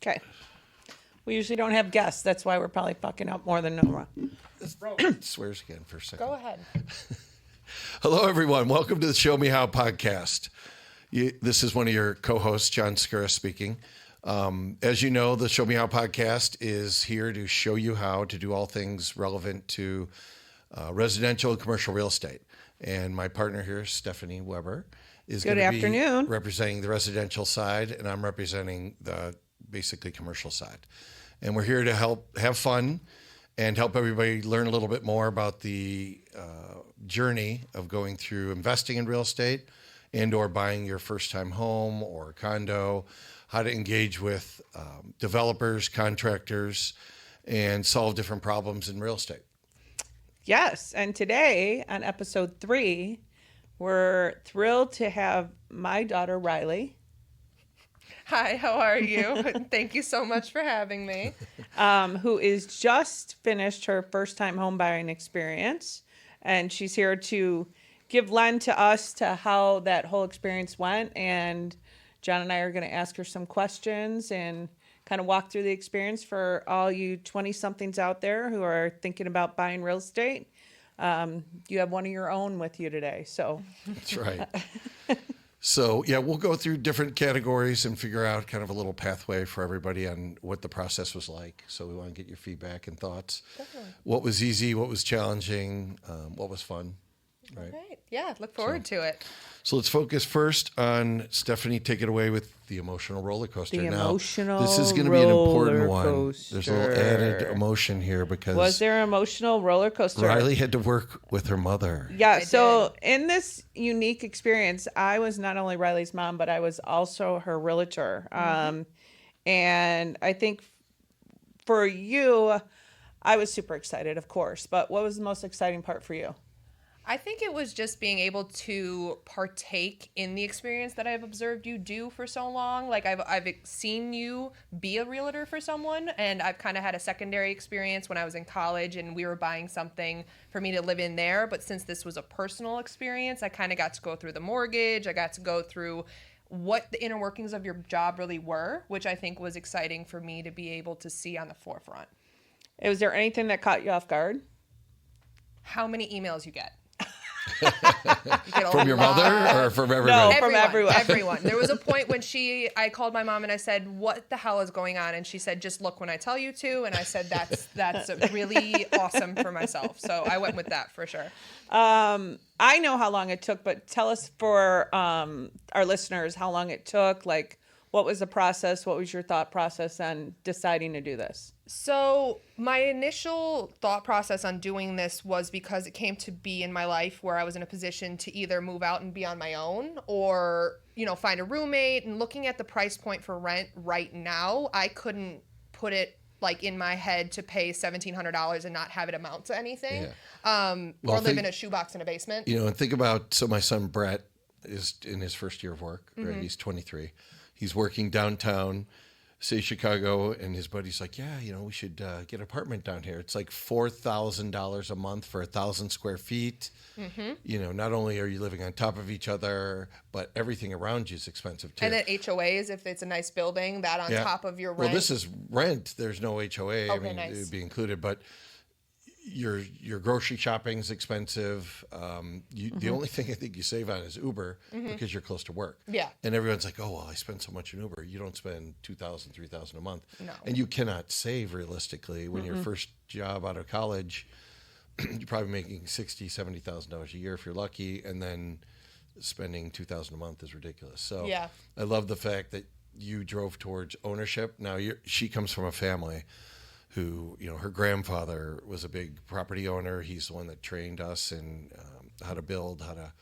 Okay. We usually don't have guests. That's why we're probably fucking up more than normal. Swears again for a second. Go ahead. Hello, everyone. Welcome to the Show Me How podcast. This is one of your co-hosts, John Skura, speaking. As you know, the Show Me How podcast is here to show you how to do all things relevant to residential and commercial real estate. And my partner here, Stephanie Weber, is going to be representing the residential side, and I'm representing the basically commercial side. And we're here to help have fun and help everybody learn a little bit more about the journey of going through investing in real estate and or buying your first time home or condo, how to engage with developers, contractors, and solve different problems in real estate. Yes. And today on episode 3, we're thrilled to have my daughter, Riley. Hi, how are you? Thank you so much for having me. Who is just finished her first time home buying experience. And she's here to give lend to us to how that whole experience went. And John and I are going to ask her some questions and kind of walk through the experience for all you 20-somethings out there who are thinking about buying real estate. You have one of your own with you today. So that's right. So, yeah, we'll go through different categories and figure out kind of a little pathway for everybody on what the process was like. So we want to get your feedback and thoughts. Definitely. What was easy, what was challenging, what was fun, right? Right. Yeah, look forward to it. So let's focus first on Stephanie. Take it away with the emotional roller coaster. This is going to be an important one. There's a little added emotion here because... Was there an emotional roller coaster? Riley had to work with her mother. Yeah, so in this unique experience, I was not only Riley's mom, but I was also her realtor. And I think for you, I was super excited, of course. But what was the most exciting part for you? I think it was just being able to partake in the experience that I've observed you do for so long. Like I've seen you be a realtor for someone, and I've kind of had a secondary experience when I was in college and we were buying something for me to live in there. But since this was a personal experience, I kind of got to go through the mortgage. I got to go through what the inner workings of your job really were, which I think was exciting for me to be able to see on the forefront. Was there anything that caught you off guard? How many emails you get? From your mother or from everybody? No, from everyone. Everyone. There was a point when I called my mom and I said, "What the hell is going on?" And she said, "Just look when I tell you to." And I said, "That's really awesome for myself." So I went with that for sure. I know how long it took, but tell us for our listeners how long it took. Like, what was the process? What was your thought process on deciding to do this? So my initial thought process on doing this was because it came to be in my life where I was in a position to either move out and be on my own or, find a roommate. And looking at the price point for rent right now, I couldn't put it like in my head to pay $1,700 and not have it amount to anything. Yeah. Or live in a shoebox in a basement. And think about, so my son Brett is in his first year of work, right? He's 23. He's working downtown, say Chicago, and his buddy's like, yeah, we should get an apartment down here. It's like $4,000 a month for 1,000 square feet. Not only are you living on top of each other, but everything around you is expensive too. And then HOAs, if it's a nice building, that on top of your rent. Well, this is rent. There's no HOA. Okay, nice. It would be included, but your grocery shopping is expensive. The only thing I think you save on is Uber because you're close to work. Yeah. And everyone's like, oh, well, I spend so much on Uber. You don't spend $2,000, $3,000 a month. No. And you cannot save realistically. When your first job out of college, you're probably making $60,000, $70,000 a year if you're lucky. And then spending $2,000 a month is ridiculous. So yeah. I love the fact that you drove towards ownership. Now, she comes from a family who, her grandfather was a big property owner. He's the one that trained us in how to build, how to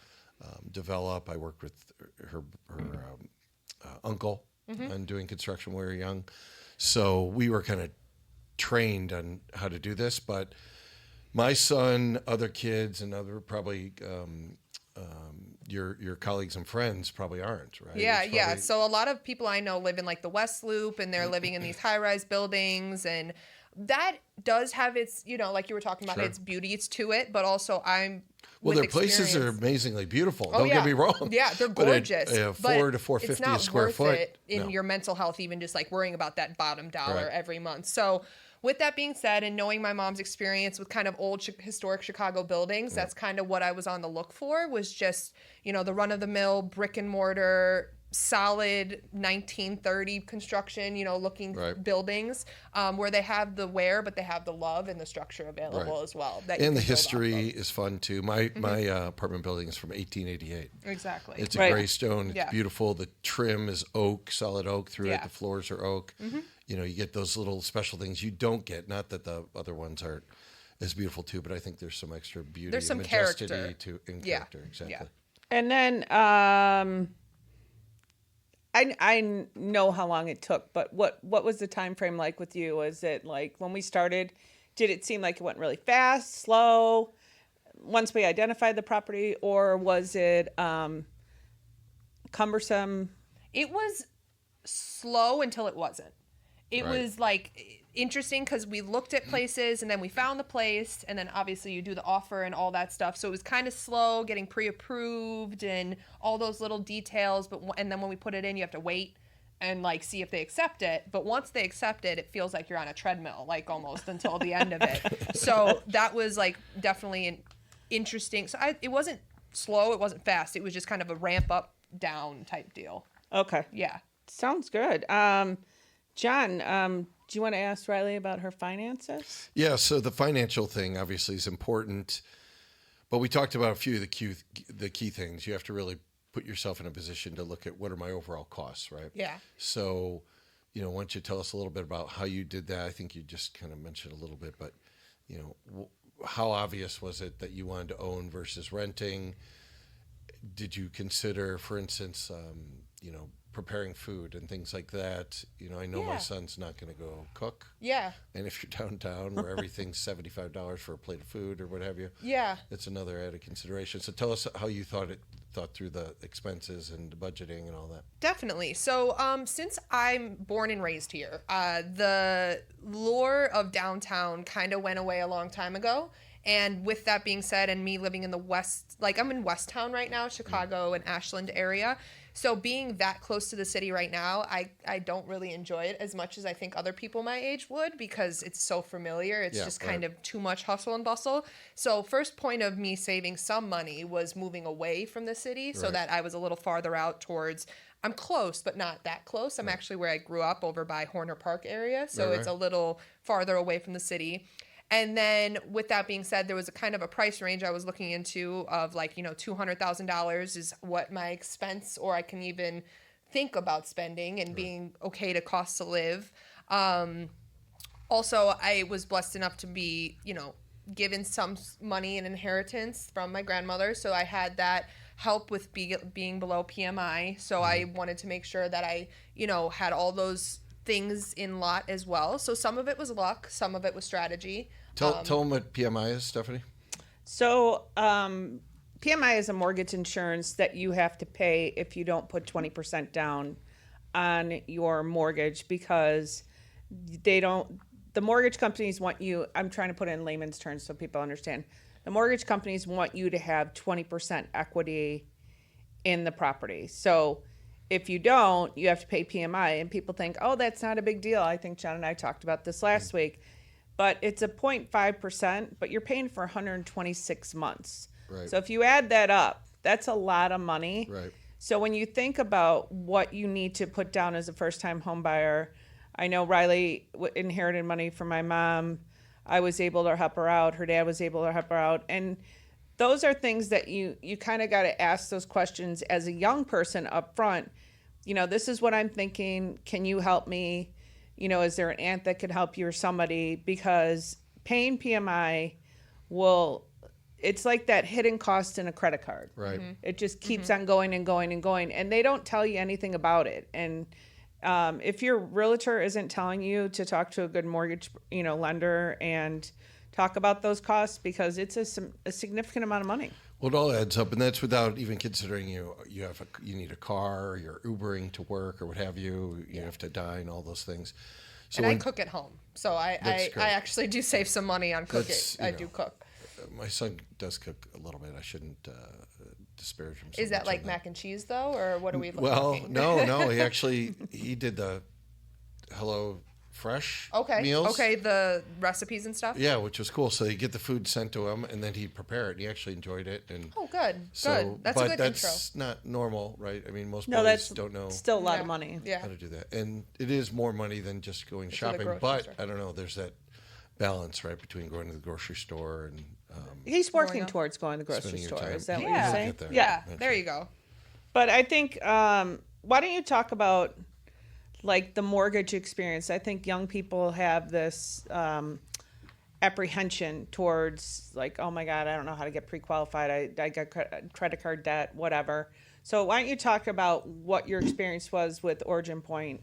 develop. I worked with her uncle on doing construction when we were young. So we were kind of trained on how to do this. But my son, other kids, and other probably your colleagues and friends probably aren't, right? Yeah. So a lot of people I know live in like the West Loop, and they're living in these high-rise buildings, and that does have its, like you were talking about, its beauties to it. But also I'm Well, with their places are experience. amazingly beautiful. Oh, Don't yeah. get me wrong. Yeah, they're But gorgeous. at, but 4 to 450 it's not a square worth foot. it in No. your mental health, even just like worrying about that bottom dollar Right. every month. So, with that being said, and knowing my mom's experience with kind of old historic Chicago buildings, that's kind of what I was on the look for. Was just the run of the mill brick and mortar, solid 1930 construction, looking Right. buildings, where they have the wear, but they have the love and the structure available Right. as well. That you And the can build off history of. is fun too. My apartment building is from 1888. Exactly. It's a Right. gray stone. It's Yeah. beautiful. The trim is oak, solid oak through it. Yeah. The floors are oak. You get those little special things you don't get. Not that the other ones aren't as beautiful too, but I think there's some extra beauty There's some and majesty character. in Yeah. character. Exactly. Yeah. And then I know how long it took, but what was the time frame like with you? Was it like when we started, did it seem like it went really fast, slow, once we identified the property, or was it cumbersome? It was slow until it wasn't. It Right. was like interesting because we looked at places and then we found the place, and then obviously you do the offer and all that stuff. So it was kind of slow getting pre-approved and all those little details. And then when we put it in, you have to wait and like see if they accept it. But once they accept it, it feels like you're on a treadmill, like almost until the end of it. So that was like definitely an interesting. So it wasn't slow, it wasn't fast. It was just kind of a ramp up down type deal. Okay. Yeah. Sounds good. John, do you want to ask Riley about her finances? Yeah, so the financial thing obviously is important, but we talked about a few of the key things. You have to really put yourself in a position to look at what are my overall costs, right? Yeah. So, why don't you tell us a little bit about how you did that? I think you just kind of mentioned a little bit, but how obvious was it that you wanted to own versus renting? Did you consider, for instance, preparing food and things like that? I know my Yeah. son's not going to go cook. Yeah. And if you're downtown where everything's $75 for a plate of food or what have you, Yeah. it's another added consideration. So tell us how you thought through the expenses and the budgeting and all that. Definitely. So, since I'm born and raised here, the lure of downtown kind of went away a long time ago. And with that being said, and me living in the West, like I'm in West Town right now, Chicago and Ashland area. So being that close to the city right now, I don't really enjoy it as much as I think other people my age would, because it's so familiar. It's Yeah, just right. kind of too much hustle and bustle. So first point of me saving some money was moving away from the city so Right. that I was a little farther out towards, I'm close, but not that close. I'm actually where I grew up over by Horner Park area. So Right, it's right. a little farther away from the city. And then with that being said, there was a kind of a price range I was looking into of like, $200,000 is what my expense, or I can even think about spending and being okay to cost to live. Also, I was blessed enough to be, given some money in inheritance from my grandmother. So I had that help with being below PMI. So I wanted to make sure that I, had all those things in lot as well. So some of it was luck, some of it was strategy. Tell them what PMI is, Stephanie. So, PMI is a mortgage insurance that you have to pay if you don't put 20% down on your mortgage, because the mortgage companies want you, I'm trying to put it in layman's terms so people understand. The mortgage companies want you to have 20% equity in the property. So if you don't, you have to pay PMI, and people think, oh, that's not a big deal. I think John and I talked about this last week, but it's a 0.5%, but you're paying for 126 months. Right. So if you add that up, that's a lot of money. Right. So when you think about what you need to put down as a first-time home buyer, I know Riley inherited money from my mom. I was able to help her out. Her dad was able to help her out. And those are things that you kind of got to ask those questions as a young person up front. This is what I'm thinking. Can you help me? Is there an aunt that could help you or somebody? Because paying PMI it's like that hidden cost in a credit card. Right. It just keeps on going and going and going, and they don't tell you anything about it. And if your realtor isn't telling you to talk to a good mortgage, lender and talk about those costs, because it's a significant amount of money. Well, it all adds up, and that's without even considering you need a car, or you're Ubering to work or what have you. You have to dine, all those things. So And I cook at home. So I That's great. actually do save some money on cooking. That's, I do cook. my son does cook a little bit. I shouldn't disparage him. So Is that much like on mac and cheese though, or what are we? Well, looking? no. He did the Hello Fresh meals. Okay, the recipes and stuff. Yeah, which was cool. So you get the food sent to him, and then he'd prepare it. And he actually enjoyed it. And Oh, good. so, That's a good intro. that's not normal, right? I mean, most No, boys that's don't know still a lot Yeah. of money. Yeah. how to do that, and it is more money than just going the shopping. grocery But store. I don't know. There's that balance, right, between going to the grocery store and He's working up. towards going to the grocery Spending your store. time. Is that what Yeah. you're saying? Get there. Yeah, Eventually. there you go. But I think, why don't you talk about like the mortgage experience? I think young people have this apprehension towards like, oh my God, I don't know how to get pre-qualified. I got credit card debt, whatever. So why don't you talk about what your experience was with Origin Point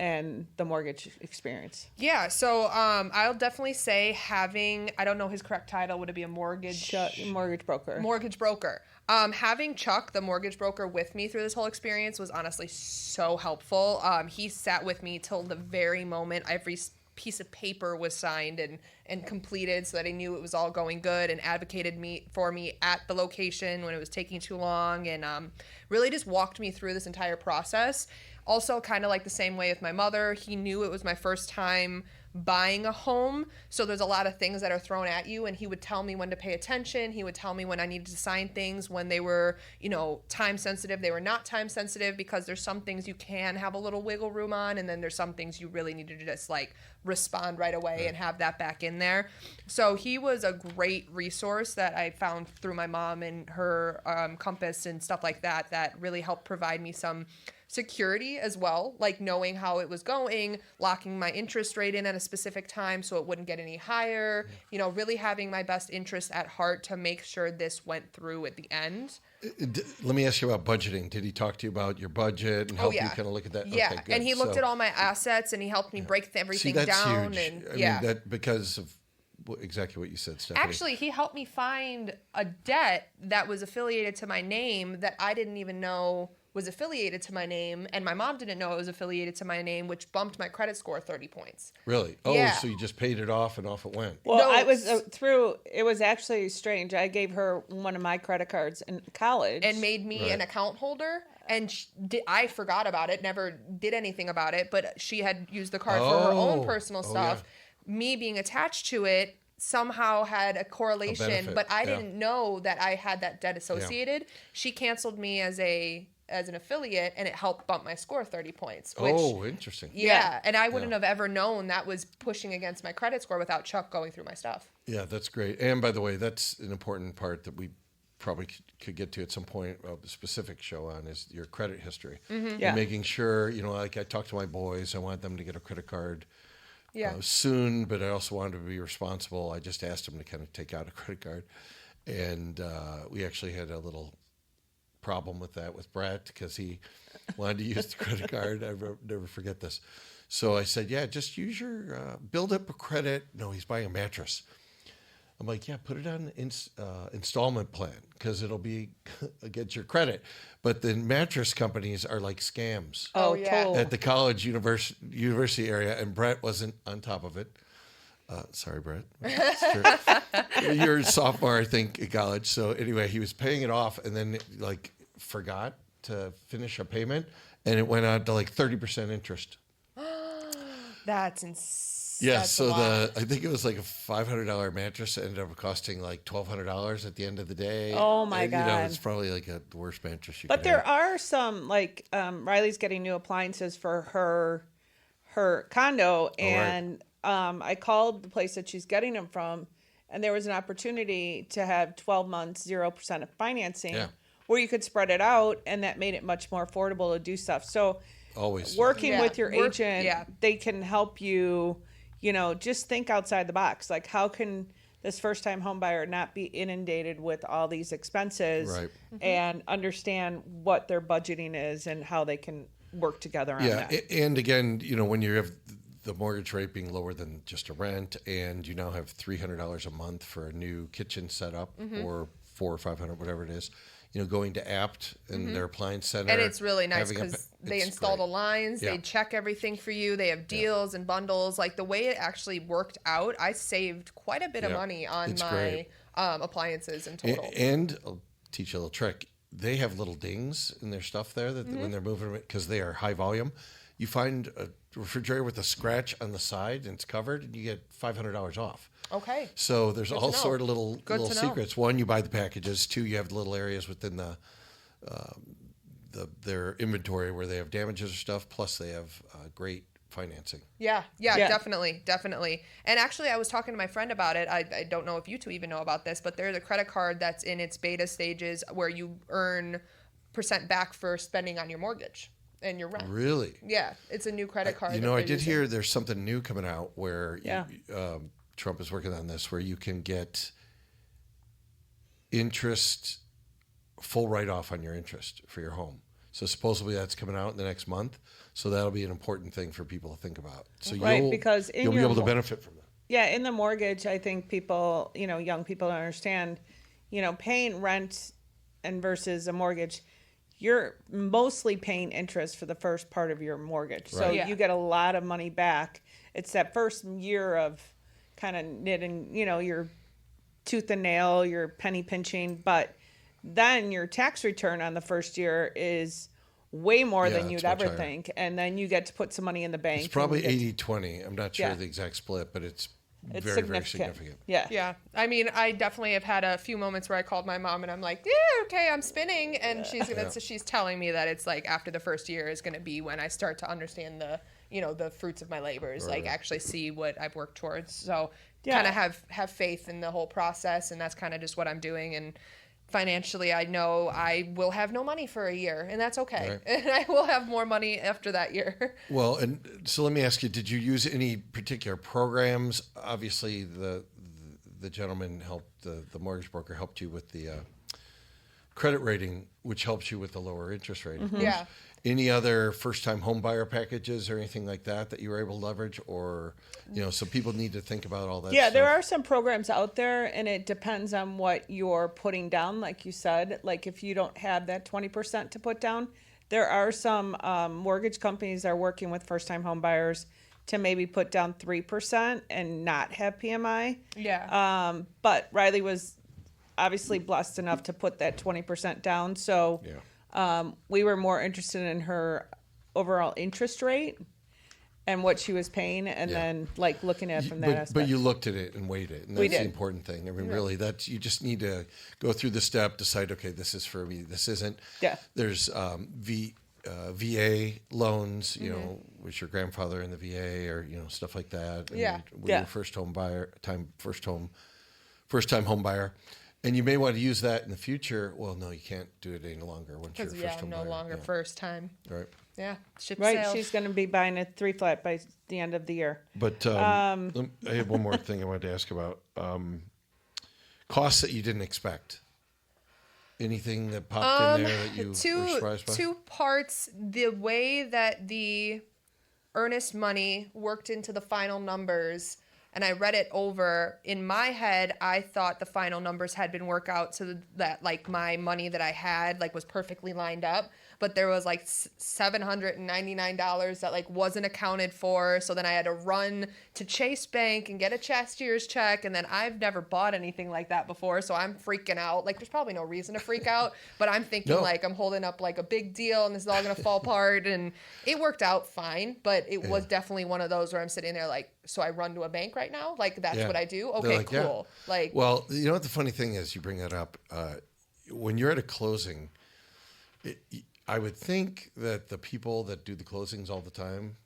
and the mortgage experience? Yeah, so I'll definitely say I don't know his correct title, would it be a mortgage Mortgage broker. mortgage broker? Having Chuck, the mortgage broker, with me through this whole experience was honestly so helpful. He sat with me till the very moment every piece of paper was signed and completed, so that I knew it was all going good, and advocated for me at the location when it was taking too long, and really just walked me through this entire process. Also, kind of like the same way with my mother, he knew it was my first time buying a home, so there's a lot of things that are thrown at you, and he would tell me when to pay attention. He would tell me when I needed to sign things, when they were, time sensitive, they were not time sensitive, because there's some things you can have a little wiggle room on, and then there's some things you really need to just like respond right away and have that back in there. So he was a great resource that I found through my mom and her Compass and stuff like that really helped provide me some security as well, like knowing how it was going, locking my interest rate in at a specific time so it wouldn't get any higher, really having my best interest at heart to make sure this went through at the end. Let me ask you about budgeting. Did he talk to you about your budget and help you kind of look at that? Yeah, Okay, good. and he looked at all my assets and he helped me break everything See, that's down. huge. And I mean, that because of exactly what you said, Stephanie. Actually, he helped me find a debt that was affiliated to my name that I didn't even know was affiliated to my name, and my mom didn't know it was affiliated to my name, which bumped my credit score 30 points. Really? Oh, Yeah. so you just paid it off and off it went. Well, No, I was it was actually strange. I gave her one of my credit cards in college. And made me an account holder, and I forgot about it, never did anything about it, but she had used the card for her own personal stuff. Yeah. Me being attached to it somehow had a correlation, benefit, but I yeah. didn't know that I had that debt associated. She canceled me as an affiliate, and it helped bump my score 30 points. Which, Interesting. yeah, and I wouldn't have ever known that was pushing against my credit score without Chuck going through my stuff. Yeah, that's great. And by the way, that's an important part that we probably could get to at some point of a specific show on is your credit history. Mm-hmm. Yeah. And making sure, like I talk to my boys, I want them to get a credit card soon, but I also wanted to be responsible. I just asked them to kind of take out a credit card. And we actually had a little problem with that with Brett because he wanted to use the credit card. I never forget this. So I said, yeah, just use your build up a credit. No, he's buying a mattress. I'm like, yeah, put it on installment plan because it'll be against your credit. But the mattress companies are like scams Oh, yeah. totally. at the college university area, and Brett wasn't on top of it. Sorry, Brett. You're a sophomore, I think, in college. So anyway, he was paying it off and then forgot to finish a payment, and it went on to 30% interest. That's insane. Yeah, That's so a lot. I think it was a $500 mattress ended up costing $1,200 at the end of the day. Oh, my and, God. it's probably the worst mattress you But could there have. are some Riley's getting new appliances for her condo, and I called the place that she's getting them from, and there was an opportunity to have 12 months 0% of financing, where you could spread it out, and that made it much more affordable to do stuff. So Always. working with your agent, yeah. they can help you. Just think outside the box. Like, how can this first-time home buyer not be inundated with all these expenses, Right. and understand what their budgeting is and how they can work together on that? And again, when you have the mortgage rate being lower than just a rent, and you now have $300 a month for a new kitchen setup, or $400 or $500, whatever it is. Going to Apt and their appliance center. And it's really nice having because they it's install the great. lines, Yeah. they check everything for you, they have deals and bundles. The way it actually worked out, I saved quite a bit of money on It's my great. appliances in total. And I'll teach you a little trick. They have little dings in their stuff there that when they're moving, because they are high volume, you find a refrigerator with a scratch on the side and it's covered, and you get $500 off. Okay. So there's Good to all know. sort of little Good to know. secrets. One, you buy the packages. Two, you have little areas within their inventory where they have damages or stuff. Plus, they have great financing. Yeah, Yeah. definitely. And actually, I was talking to my friend about it. I don't know if you two even know about this, but there's a credit card that's in its beta stages where you earn % back for spending on your mortgage and your rent. Really? Yeah, it's a new credit card. You that know, I they're did using. hear there's something new coming out where Yeah. Trump is working on this, where you can get interest, full write-off on your interest for your home. So supposedly that's coming out in the next month. So that'll be an important thing for people to think about. So Right, because in you'll be your able to mo- benefit from that. Yeah, in the mortgage, I think people, young people don't understand, paying rent and versus a mortgage, you're mostly paying interest for the first part of your mortgage. So Right. Yeah. you get a lot of money back. It's that first year of kind of knitting, your tooth and nail, your penny pinching, but then your tax return on the first year is way more Yeah, than you'd it's much ever higher. think. And then you get to put some money in the bank. It's probably and you get 80-20. I'm not sure Yeah. the exact split, but it's It's very, very significant. Yeah. Yeah, I mean, I definitely have had a few moments where I called my mom and I'm like, yeah, okay, I'm spinning, and she's telling me that it's like after the first year is gonna be when I start to understand the fruits of my labors, like actually see what I've worked towards. So Yeah. kind of have faith in the whole process, and that's kind of just what I'm doing. And financially, I know I will have no money for a year, and that's okay. Right. And I will have more money after that year. Well, and so let me ask you, did you use any particular programs? Obviously, the gentleman helped, the mortgage broker helped you with the credit rating, which helps you with the lower interest rate. Mm-hmm. Yeah. Any other first-time home buyer packages or anything like that you were able to leverage? Or, so people need to think about all that Yeah, stuff. there are some programs out there, and it depends on what you're putting down. Like you said, like if you don't have that 20% to put down, there are some mortgage companies that are working with first-time home buyers to maybe put down 3% and not have PMI. Yeah. But Riley was obviously blessed enough to put that 20% down. So we were more interested in her overall interest rate and what she was paying, and then like looking at it from that aspect. But you looked at it and weighed it, and We that's the did. important thing. I mean, really, that's you just need to go through the step, decide, okay, this is for me, this isn't. Yeah. There's VA loans, was your grandfather in the VA, or stuff like that. And Yeah. when Yeah. you're first time home buyer, and you may want to use that in the future. Well, no, you can't do it any longer once you're a Because first I'm home no buyer. longer Yeah. first time. Right. Yeah. Ship Right, sailed. she's going to be buying a 3-flat by the end of the year. But I have one more thing I wanted to ask about. Costs that you didn't expect. Anything that popped in there that you were surprised by? Two parts. The way that the earnest money worked into the final numbers, and I read it over. In my head, I thought the final numbers had been worked out so that like my money that I had like was perfectly lined up. But there was like $799 that like wasn't accounted for. So then I had to run to Chase Bank and get a cashier's check. And then I've never bought anything like that before. So I'm freaking out. Like there's probably no reason to freak out, but I'm thinking No. like I'm holding up like a big deal and this is all going to fall apart. And it worked out fine, but it was definitely one of those where I'm sitting there like, so I run to a bank right now? Like that's Yeah. what I do? They're Okay, like, yeah. cool. Like, Well, you know what the funny thing is, you bring that up. When you're at a closing, I would think that the people that do the closings all the time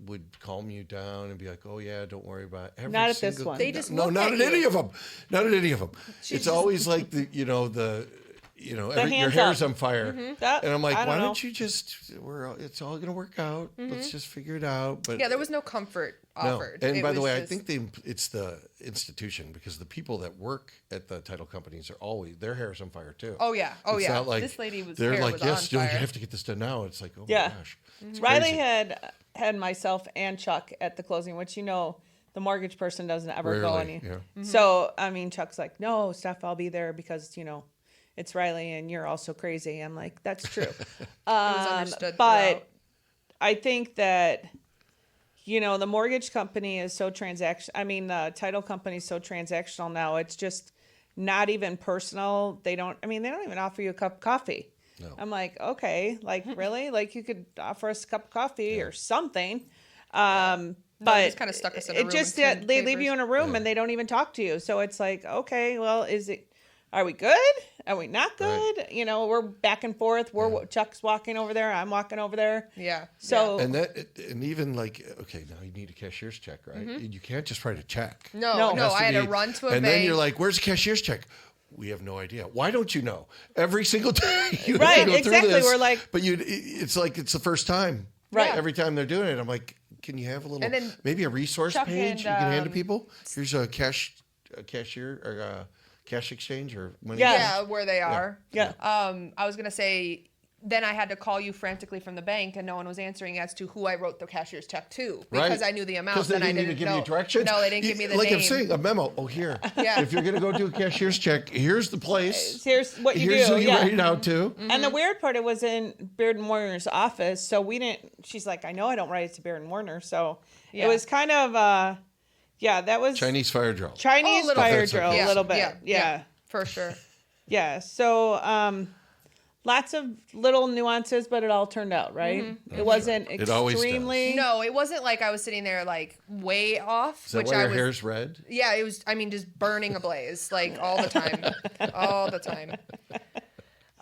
would calm you down and be like, "Oh yeah, don't worry about it." Every Not at this single- one. They just no, look not at at any you. of them. Not at any of them. It's always like your hands hair's up. on fire, That- and I'm like, I don't why know. don't you just? It's all gonna work out. Let's just figure it out. But yeah, there was no comfort no. offered. And It by the was way, I just- think it's the institution, because the people that work at the title companies are always, their hair's on fire too. Oh, yeah. Oh, It's yeah. not like This lady was- they're hair like, was yes, on you fire. have to get this done now. It's like, oh Yeah. my gosh. It's Riley crazy. had myself and Chuck at the closing, which the mortgage person doesn't ever go Rarely, any. yeah. Mm-hmm. So I mean, Chuck's like, "No, Steph, I'll be there because it's Riley and you're also crazy." I'm like, "That's true." It was understood but throughout. I think that the mortgage company is so the title company is so transactional now. It's just not even personal. They don't even offer you a cup of coffee. No. I'm like, okay, like really? Like you could offer us a cup of coffee or something. They But just kind of stuck us in a room. it just, and they papers. leave you in a room and they don't even talk to you. So it's like, okay, well, are we good? Are we not good? Right. You know, we're back and forth. Chuck's walking over there. I'm walking over there. Yeah. So And even like, okay, now you need a cashier's check, right? You can't just write a check. No, No. I had to run to a bank. And then you're like, where's the cashier's check? We have no idea. Why don't you know? Every single day you Right, have to go exactly. through this. We're like- but it's like it's the first time. Right. Every time they're doing it, I'm like, can you have a little, And then maybe a resource Chuck page you and, can hand to people? Here's a cashier or a cash exchange or money. Yeah. yeah, where they are. Yeah. I was gonna say, then I had to call you frantically from the bank, and no one was answering as to who I wrote the cashier's check to because I knew the amount. Because they and I didn't even didn't give know. you directions. No, they didn't give me the like name. I'm saying, a memo. Oh, here. Yeah. If you're going to go do a cashier's check, here's the place. here's what you Here's do. who you yeah. write it out to. And the weird part, it was in Beard and Warner's office, so we didn't. She's like, I know I don't write it to Beard and Warner, so Yeah. it was kind of, that was Chinese fire drill. Chinese Oh, a little fire bit. drill, Yeah. a little bit, yeah. for sure. So, lots of little nuances, but it all turned out right. It wasn't It always does. extremely. No, it wasn't like I was sitting there like way off. Is that which why I your was. hair's red? Yeah, it was. I mean, just burning ablaze like all the time, all the time.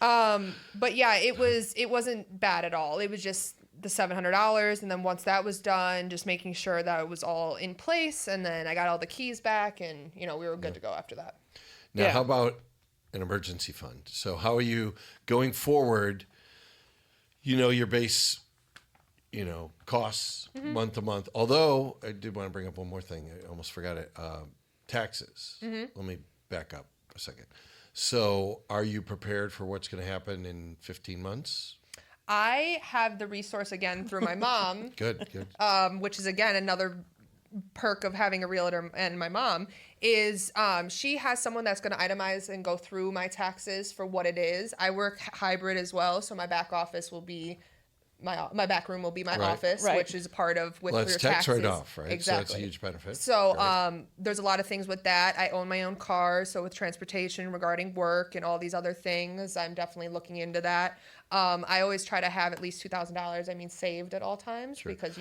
But yeah, it wasn't bad at all. It was just the $700, and then once that was done, just making sure that it was all in place, and then I got all the keys back, and we were good to go after that. Now, Yeah. how about an emergency fund? So how are you going forward? Your base, costs month to month. Although I did want to bring up one more thing. I almost forgot it. Taxes. Let me back up a second. So are you prepared for what's going to happen in 15 months? I have the resource again through my mom. Good. Which is again another perk of having a realtor and my mom is she has someone that's going to itemize and go through my taxes for what it is. I work hybrid as well, so my back office will be my back room will be my Right. office, Right. which is a part of with Well, your it's tax taxes. write-off, right? Exactly. So that's a huge benefit. So Right. there's a lot of things with that. I own my own car, so with transportation regarding work and all these other things, I'm definitely looking into that. I always try to have at least $2,000. saved at all times because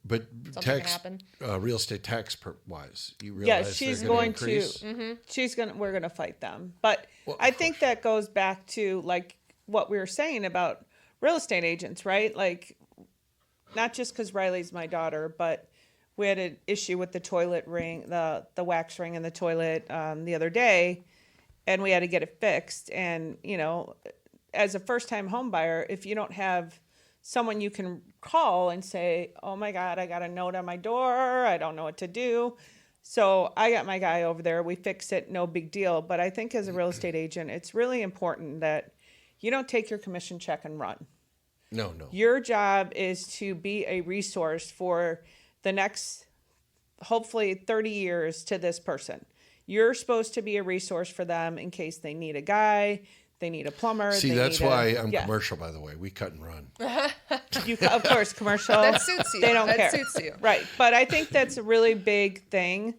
But something tax, can happen. real estate tax wise, you Yeah, realize she's they're going increase? to. We're gonna fight them, but Well, I of think that goes back to like what we were saying about real estate agents, right? Like, not just because Riley's my daughter, but we had an issue with the toilet ring, the wax ring in the toilet the other day, and we had to get it fixed. And as a first-time home buyer, if you don't have someone you can call and say, oh my God, I got a note on my door, I don't know what to do. So I got my guy over there, we fixed it, no big deal. But I think as a real estate agent, it's really important that you don't take your commission check and run. No. Your job is to be a resource for the next, hopefully 30 years to this person. You're supposed to be a resource for them in case they need a guy, they need a plumber. See, they that's need why a, I'm yeah. commercial, by the way. We cut and run. Of course, commercial. That suits you. They don't That care. suits you. Right. But I think that's a really big thing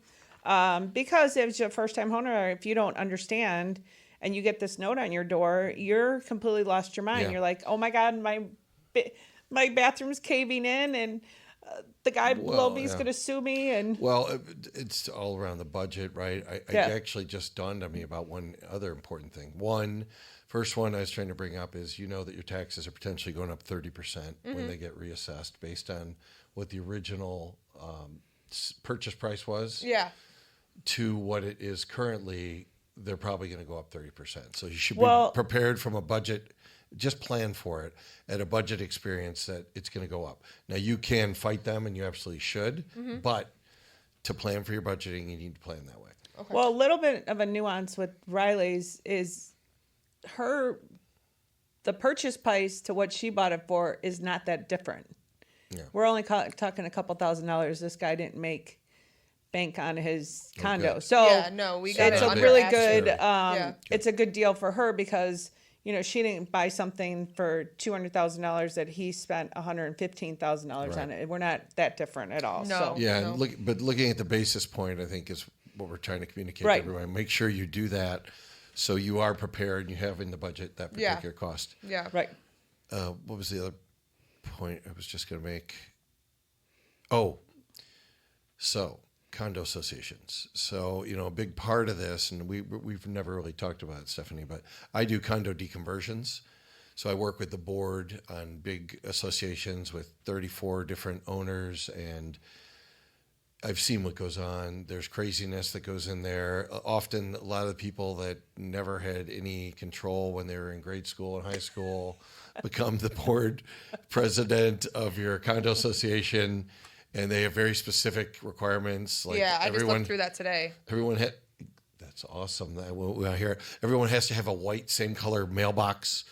because if you're a first-time homeowner, if you don't understand and you get this note on your door, you're completely lost your mind. Yeah. You're like, oh my God, my bathroom's caving in and the guy below me is going to sue me. And Well, it's all around the budget, right? I Yeah. actually just dawned on me about one other important thing. First one I was trying to bring up is that your taxes are potentially going up 30% when they get reassessed based on what the original purchase price was Yeah. to what it is currently. They're probably going to go up 30%. So you should be Well- prepared from a budget. Just plan for it at a budget experience that it's going to go up. Now you can fight them, and you absolutely should. But to plan for your budgeting, you need to plan that way. Okay. well, a little bit of a nuance with Riley's is the purchase price to what she bought it for is not that different. Yeah. We're only talking a couple $1,000s. This guy didn't make bank on his condo. good. So Yeah, no, we got it's it a under really action. good, Yeah. it's a good deal for her because, she didn't buy something for $200,000 that he spent $115,000 on Right. it. We're not that different at all. No. So. Yeah, No. and looking at the basis point, I think is what we're trying to communicate Right. to everyone. Make sure you do that so you are prepared and you have in the budget that particular cost. Yeah. Right. What was the other point I was just going to make? Oh, so condo associations. So, a big part of this, and we've never really talked about it, Stephanie, but I do condo deconversions. So I work with the board on big associations with 34 different owners, and I've seen what goes on. There's craziness that goes in there. Often a lot of the people that never had any control when they were in grade school and high school become the board president of your condo association, and they have very specific requirements. Like I just looked through that today. Everyone had, that's awesome. I hear it. Everyone has to have a white, same color mailbox.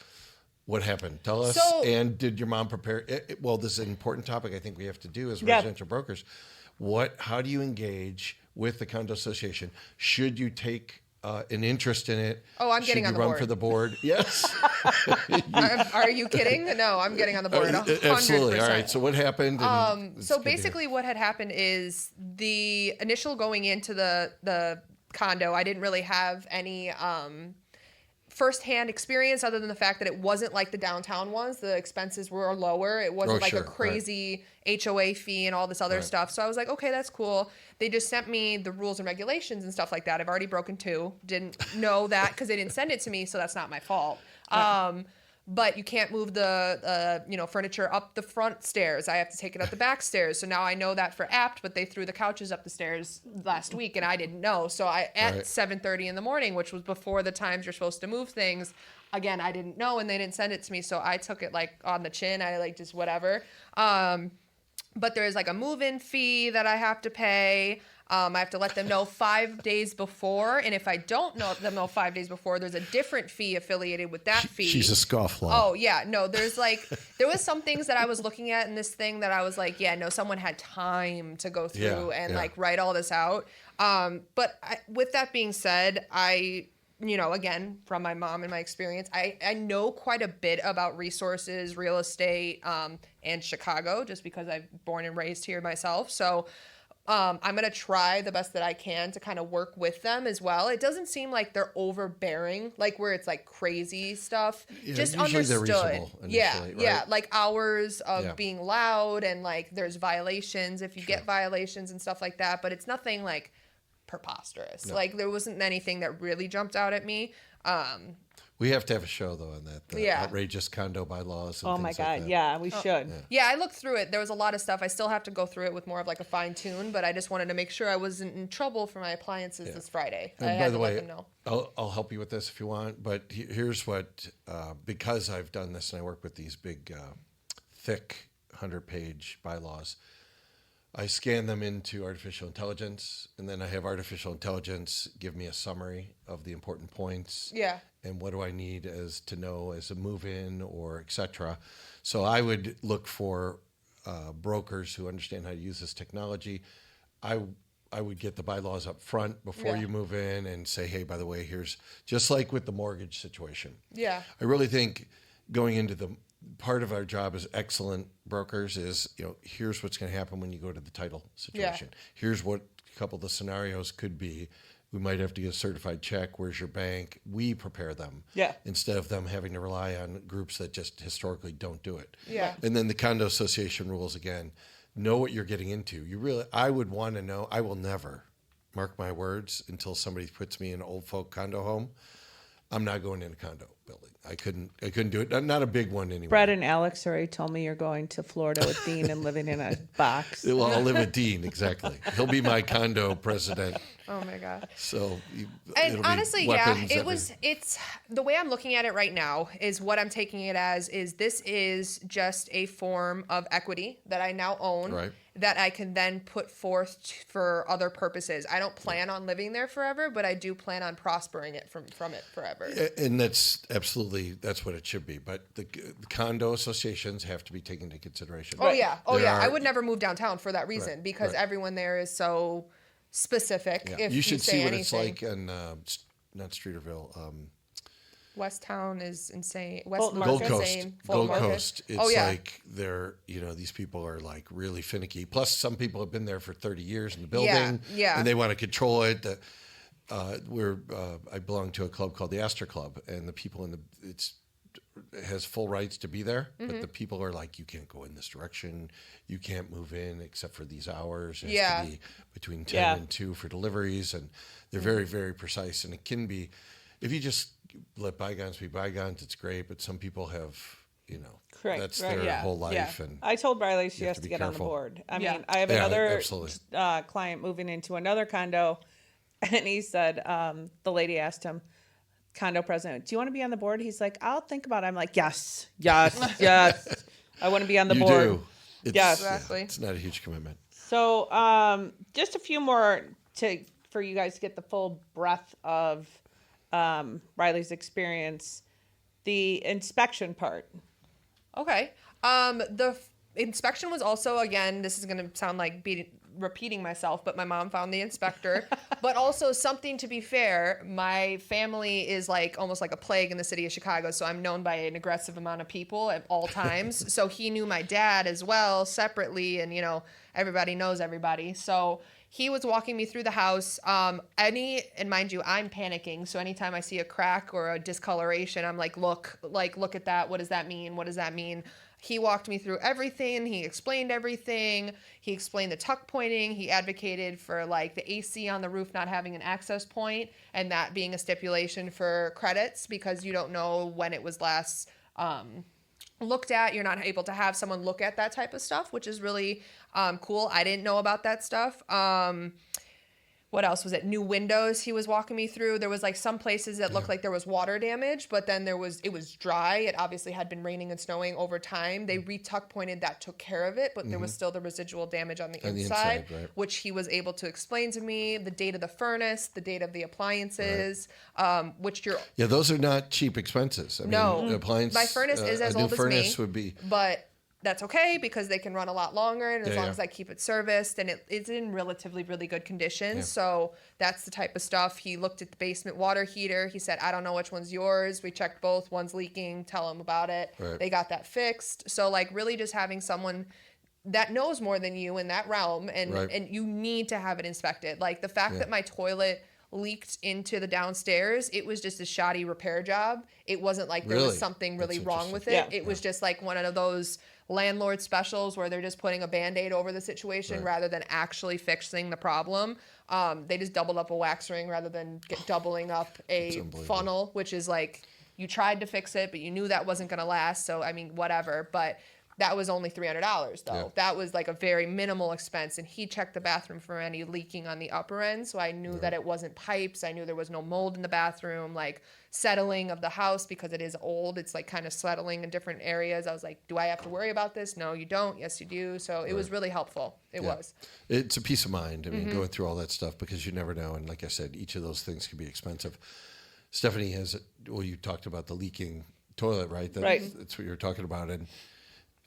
What happened? Tell us. And did your mom prepare? Well, this is an important topic I think we have to do as residential brokers. How do you engage with the condo association? Should you take an interest in it? Oh, I'm getting on the board. Run for the board? Yes. Are you kidding? No, I'm getting on the board. 100%. Absolutely. All right. So what happened? So basically what had happened is the initial going into the condo, I didn't really have any firsthand experience other than the fact that it wasn't like the downtown ones. The expenses were lower. It wasn't a crazy HOA fee and all this other stuff. So I was like, okay, that's cool. They just sent me the rules and regulations and stuff like that. I've already broken 2. Didn't know that because they didn't send it to me, so that's not my fault. But you can't move the furniture up the front stairs. I have to take it up the back stairs. So now I know that for apt, but they threw the couches up the stairs last week and I didn't know. So at 7:30 in the morning, which was before the times you're supposed to move things, again, I didn't know and they didn't send it to me. So I took it like on the chin. I like just whatever. But there's like a move-in fee that I have to pay. I have to let them know 5 days before. And if I don't know 5 days before, there's a different fee affiliated with that fee. She's a scofflaw. Oh, yeah. No, there was some things that I was looking at in this thing that I was like, yeah, no, someone had time to go through and like write all this out. But with that being said, again, from my mom and my experience, I know quite a bit about resources, real estate, and Chicago, just because I've born and raised here myself. So I'm going to try the best that I can to kind of work with them as well. It doesn't seem like they're overbearing, like where it's like crazy stuff. Yeah, just usually understood. they're reasonable initially, Yeah, like hours of being loud and like there's violations if you get violations and stuff like that. But it's nothing like preposterous. No. Like there wasn't anything that really jumped out at me. We have to have a show though on that. The outrageous condo bylaws. And oh my God. Like that. Yeah, we should. Yeah, I looked through it. There was a lot of stuff. I still have to go through it with more of like a fine tune, but I just wanted to make sure I wasn't in trouble for my appliances this Friday. And by the way, I'll help you with this if you want, but here's what, because I've done this and I work with these big, thick 100-page bylaws, I scan them into artificial intelligence, and then I have artificial intelligence give me a summary of the important points. Yeah. And what do I need to know as a move-in or et cetera. So I would look for brokers who understand how to use this technology. I would get the bylaws up front before you move in and say, hey, by the way, here's, just like with the mortgage situation. Yeah. I really think going into the part of our job as excellent brokers is, here's what's going to happen when you go to the title situation. Yeah. Here's what a couple of the scenarios could be. We might have to get a certified check. Where's your bank? We prepare them. Yeah. Instead of them having to rely on groups that just historically don't do it. Yeah. And then the condo association rules again. Know what you're getting into. I would want to know. I will never, mark my words, until somebody puts me in an old folk condo home. I'm not going in a condo building. I couldn't do it. Not a big one anyway. Brett and Alex already told me you're going to Florida with Dean and living in a box. Well, I'll live with Dean, exactly. He'll be my condo president. Oh my God. So, and honestly, it's the way I'm looking at it right now is what I'm taking it as is this is just a form of equity that I now own that I can then put forth for other purposes. I don't plan on living there forever, but I do plan on prospering it from it forever. And that's that's what it should be. But the condo associations have to be taken into consideration. Oh yeah. I would never move downtown for that reason because everyone there is so specific. Yeah. If you should say see what anything. it's like in not Streeterville, West Town is insane. Fulton West Gold Market. Coast. insane. Gold Fulton Market. Coast. It's Oh, yeah. like they're, these people are like really finicky. Plus, some people have been there for 30 years in the building. Yeah. And they want to control it. I belong to a club called the Astor Club, and the people it has full rights to be there, but the people are like, you can't go in this direction, you can't move in except for these hours. It has to be between 10 and 2 for deliveries, and they're very, very precise. And it can be, if you just let bygones be bygones, it's great. But some people have, Correct. that's Right. their whole life. And I told Riley she you have has to to be get on the careful. board. I Yeah. mean, I have Yeah, another absolutely. client moving into another condo, and he said, the lady asked him, condo president, do you want to be on the board? He's like, I'll think about it. I'm like, yes. I want to be on the you board. do. It's, Yes. Exactly. it's not a huge commitment. So, just a few more for you guys to get the full breadth of Riley's experience. The inspection part. Okay. Inspection was also, again, this is going to sound like repeating myself, but my mom found the inspector. But also something, to be fair, my family is almost like a plague in the city of Chicago, so I'm known by an aggressive amount of people at all times. So he knew my dad as well separately, and everybody knows everybody. So he was walking me through the house. And mind you, I'm panicking. So anytime I see a crack or a discoloration, I'm like, look at that. What does that mean? What does that mean? He walked me through everything. He explained everything. He explained the tuck pointing. He advocated for the AC on the roof not having an access point, and that being a stipulation for credits because you don't know when it was last looked at. You're not able to have someone look at that type of stuff, which is really cool. I didn't know about that stuff. What else was it? New windows he was walking me through. There was some places that looked like there was water damage, but then it was dry. It obviously had been raining and snowing over time. They re-tuck pointed that, took care of it, but there was still the residual damage on the inside, right. which he was able to explain to me. The date of the furnace, the date of the appliances, which you're... Yeah, those are not cheap expenses. I No. mean, appliance. My furnace is as a new old as me. furnace would be. But that's okay because they can run a lot longer, and as long Yeah. as I keep it serviced, and it's in relatively really good condition. Yeah. So that's the type of stuff. He looked at the basement water heater. He said, I don't know which one's yours. We checked both. One's leaking. Tell him about it. Right. They got that fixed. So really just having someone that knows more than you in that realm, and Right. and you need to have it inspected. The fact that my toilet leaked into the downstairs, it was just a shoddy repair job. It wasn't there Really? was something really That's wrong with interesting. it. It was just one of those landlord specials where they're just putting a Band-Aid over the situation Right. rather than actually fixing the problem. They just doubled up a wax ring rather than doubling up a unbelievable. funnel, which is you tried to fix it, but you knew that wasn't going to last. So, I mean, whatever. But that was only $300 though. Yeah. That was a very minimal expense. And he checked the bathroom for any leaking on the upper end. So I knew that it wasn't pipes. I knew there was no mold in the bathroom, settling of the house because it is old. It's kind of settling in different areas. I was like, do I have to worry about this? No, you don't. Yes, you do. So it was really helpful. It Yeah. was. It's a peace of mind. I mean, going through all that stuff because you never know. And like I said, each of those things can be expensive. Stephanie you talked about the leaking toilet, right? Right. That's what you were talking about. And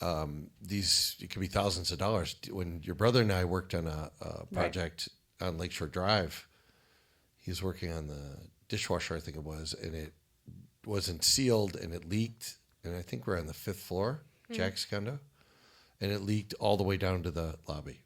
it could be thousands of dollars. When your brother and I worked on a project on Lakeshore Drive, he was working on the dishwasher, I think it was, and it wasn't sealed and it leaked. And I think we're on the 5th floor, Jack's condo, and it leaked all the way down to the lobby.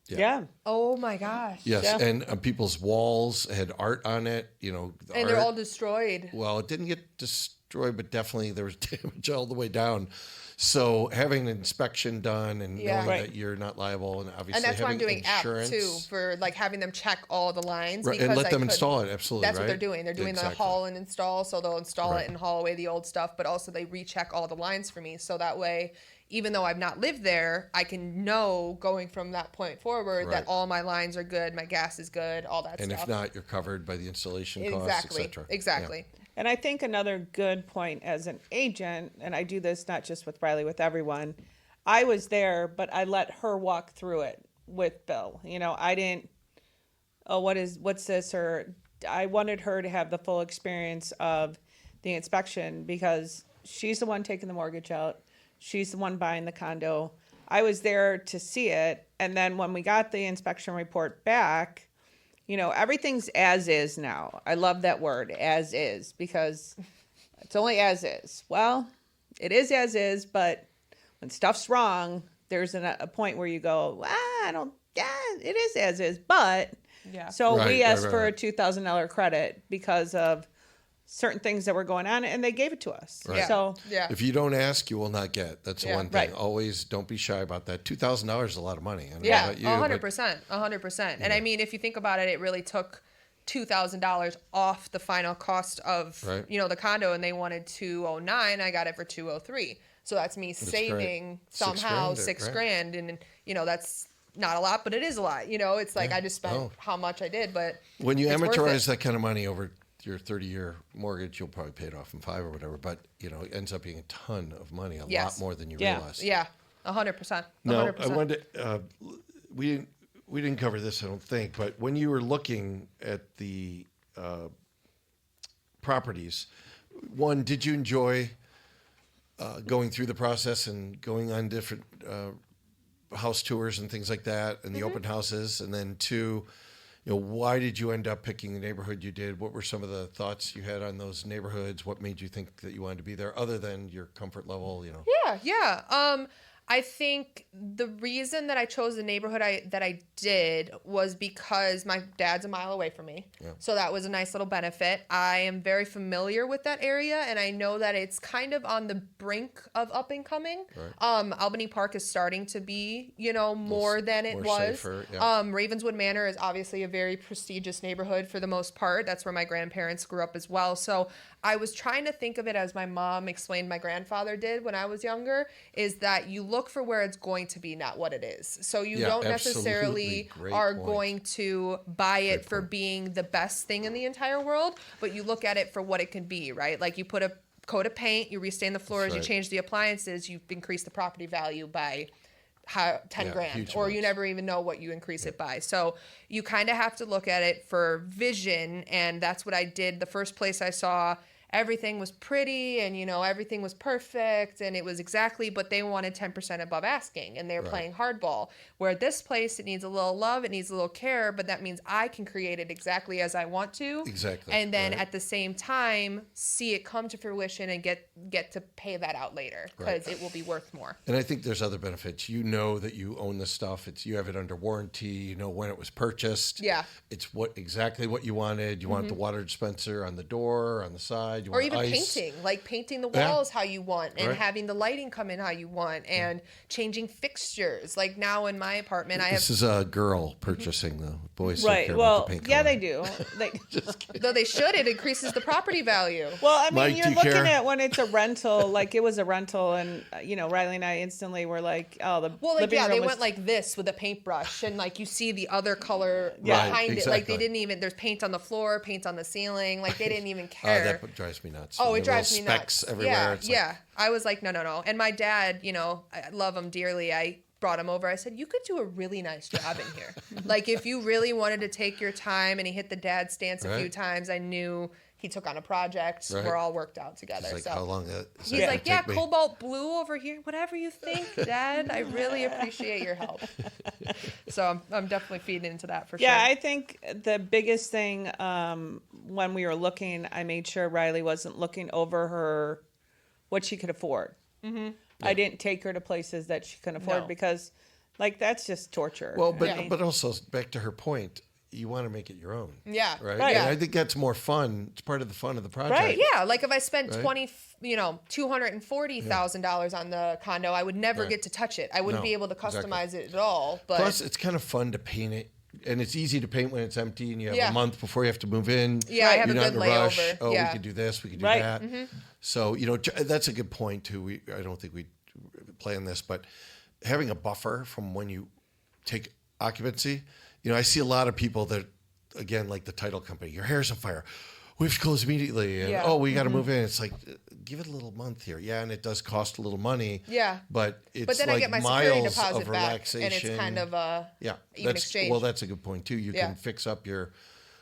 Yeah. Oh my gosh. Yes, Yeah. and people's walls had art on it. And they're all destroyed. Well, it didn't get destroyed, but definitely there was damage all the way down. So having an inspection done and Yeah. knowing Right. that you're not liable, and obviously And that's why I'm having doing insurance, app too, for having them check all the lines. right, and because let I them could- install it. Absolutely, That's what right? they're doing. They're doing Exactly. the haul and install, so they'll install Right. it and haul away the old stuff, but also they recheck all the lines for me. So that way, even though I've not lived there, I can know going from that point forward Right. that all my lines are good, my gas is good, all that And stuff. if not, you're covered by the installation costs, exactly, etc. exactly. And I think another good point as an agent, and I do this not just with Riley, with everyone, I was there, but I let her walk through it with Bill. I didn't, what's this? Or I wanted her to have the full experience of the inspection because she's the one taking the mortgage out. She's the one buying the condo. I was there to see it. And then when we got the inspection report back, everything's as is now. I love that word, as is, because It's only as is. Well, it is as is, but when stuff's wrong, there's a point where you go, it is as is, but. Yeah. So Right, we asked right, for a right. $2,000 credit because of certain things that were going on, and they gave it to us. Right. So Yeah. If you don't ask, you will not get. That's the Yeah. one thing. Right. Always don't be shy about that. $2,000 is a lot of money. I don't know Yeah, about you, 100%, 100%. And I mean, if you think about it, it really took $2,000 off the final cost of Right. the condo, and they wanted 209. I got it for 203. So that's me saving great. somehow $6,000, six right. grand, and that's not a lot, but it is a lot. It's like Yeah. I just spent Oh. how much I did, but When you it's worth amortize it. that kind of money over your 30-year mortgage, you'll probably pay it off in 5 or whatever. But it ends up being a ton of money, a Yes. lot more than you Yeah. realize. Yeah, 100%. No, 100%. I wanted to, we didn't cover this, I don't think, but when you were looking at the properties, one, did you enjoy going through the process and going on different house tours and things like that, and the open houses? And then two, why did you end up picking the neighborhood you did? What were some of the thoughts you had on those neighborhoods? What made you think that you wanted to be there, other than your comfort level? Yeah. I think the reason that I chose the neighborhood that I did was because my dad's a mile away from me. Yeah. So that was a nice little benefit. I am very familiar with that area, and I know that it's kind of on the brink of up and coming. Right. Albany Park is starting to be, more than it more was. safer, yeah. Ravenswood Manor is obviously a very prestigious neighborhood for the most part. That's where my grandparents grew up as well. So I was trying to think of it as my mom explained my grandfather did when I was younger, is that you look for where it's going to be, not what it is. So you Yeah, don't absolutely. necessarily Great are point. going to buy it Great for point. being the best thing in the entire world, but you look at it for what it can be, right? Like you put a coat of paint, you restain the floors, That's you right. change the appliances, you've increased the property value by 10 Yeah, grand, huge or you amounts. never even know what you increase it by. So you kind of have to look at it for vision, and that's what I did. The first place I saw, everything was pretty, and everything was perfect, and it was exactly, but they wanted 10% above asking, and they were Right. playing hardball. Where at this place, it needs a little love, it needs a little care, but that means I can create it exactly as I want to. Exactly, And then right. at the same time, see it come to fruition and get to pay that out later, because Right. it will be worth more. And I think there's other benefits. You know that you own the stuff. You have it under warranty. You know when it was purchased. Yeah. It's exactly what you wanted. You want the water dispenser on the door, on the side. You Or want even ice. painting the Yeah. walls how you want, and Right. having the lighting come in how you want, and changing fixtures. Like now in my apartment, I have, This is a girl purchasing the boys. Don't right. care Well, about the paint yeah, color. they do. though they should, it increases the property value. Well, I mean, Mike, do you're you looking care? at when it's a rental, like it was a rental, and Riley and I instantly were like, oh, the Well, like, living yeah, room they was went like this with a paintbrush, and like you see the other color Right, behind it. Like exactly. they didn't even, there's paint on the floor, paint on the ceiling. Like they didn't even Oh, care. that drives me nuts. Oh, The it drives me little nuts. specks everywhere. Yeah, It's like, yeah. I was like, no. And my dad, I love him dearly. I brought him over. I said, you could do a really nice job in here. Like if you really wanted to take your time, and he hit the dad stance a few Right. times, I knew he took on a project. Right. We're all worked out together. It's like, so how long is that he's gonna like, yeah, take me? cobalt blue over here. Whatever you think, Dad. I really appreciate your help. So I'm definitely feeding into that for Yeah, sure. I think the biggest thing when we were looking, I made sure Riley wasn't looking over what she could afford. Mm-hmm. I didn't take her to places that she couldn't afford No. because, like, that's just torture. Well, but I mean, but also back to her point, you want to make it your own. Yeah. Right. Right. And I think that's more fun. It's part of the fun of the project. Right. Yeah, like if I spent Right. $240,000 on the condo, I would never Right. get to touch it. I wouldn't No, be able to exactly. customize it at all. But Plus, it's kind of fun to paint it, and it's easy to paint when it's empty, and you have Yeah. a month before you have to move in. Yeah, I have You're a not good in a rush. layover. Oh, Yeah. we could do this. We could do Right. that. So that's a good point too. I don't think we plan this, but having a buffer from when you take occupancy. I see a lot of people that, again, like the title company, your hair's on fire. We have to close immediately. And, Yeah. we got to move in. It's like, give it a little month here. Yeah, and it does cost a little money. Yeah. But it's but then like I get my security miles deposit of back, relaxation. and it's kind of a Yeah, even exchange. Well, that's a good point too. You Yeah. can fix up your